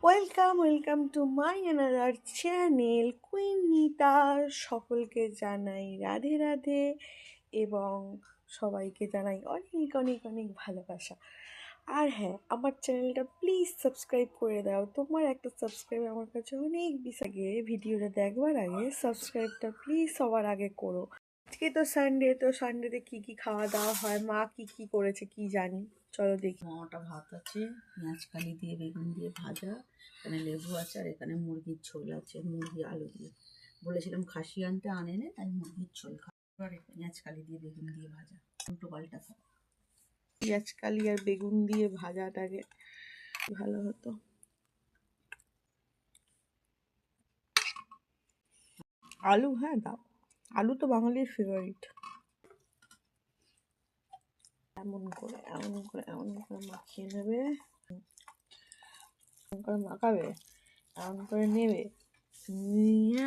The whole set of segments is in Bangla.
Welcome to my another channel queen Nita. সকলকে জানাই রাধে রাধে এবং সবাইকে জানাই অনেক অনেক অনেক ভালোবাসা। আর হ্যাঁ, আমার চ্যানেলটা প্লিজ সাবস্ক্রাইব করে দাও। তোমার একটা সাবস্ক্রাইব আমার কাছে অনেক বেশি। আগে ভিডিওটা দেখবার আগে সাবস্ক্রাইবটা প্লিজ সবার আগে করো। আজকে তো সানডেতে কি কি খাওয়া দাওয়া হয়, মা কি কি করেছে কি জানি, চলো দেখি। মোটা ভাত আছে, পেঁয়াজ কালি দিয়ে বেগুন দিয়ে ভাজা, এখানে লেবু আছে, আর এখানে মুরগির ঝোল আছে, মুরগি আলু দিয়ে। বলেছিলাম খাসি আনতে, আনেনে, তাই মুরগির ঝোল খাওয়া। পেঁয়াজ কালি দিয়ে বেগুন দিয়ে ভাজা, উল্টো পাল্টা খাওয়া। পেঁয়াজ কালি আর বেগুন দিয়ে ভাজাটাকে ভালো হতো। আলু হ্যাঁ দাও, আলু তো বাঙালির ফেভারিট। এমন করে মাখিয়ে নেবে, এমন করে মাখাবে, এমন করে নেবে, নিয়ে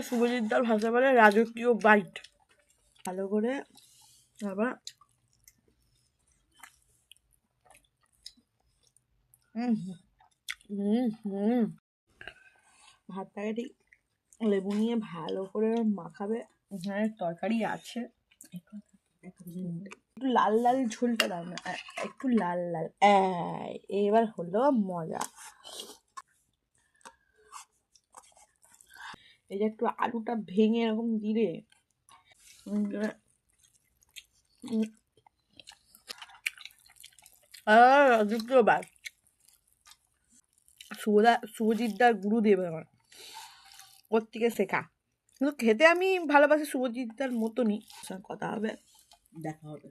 শুভজিৎ দার ভাষা বলে রাজকীয় বাইট। ভালো করে আবার ভাতটাকে ঠিক লেবু নিয়ে ভালো করে মাখাবে। এখানে তরকারি আছে, একটু লাল লাল ঝোলটা দাও না, একটু লাল লাল। এবার হলো মজা। এই যে একটু আলুটা ভেঙে এরকম দিলে, দ্বিতীয়বার শুভজিৎদার গুরুদেব আমার, ওর থেকে শেখা। কিন্তু খেতে আমি ভালোবাসি শুভজিৎদার মতনই। কথা হবে, দেখা হবে।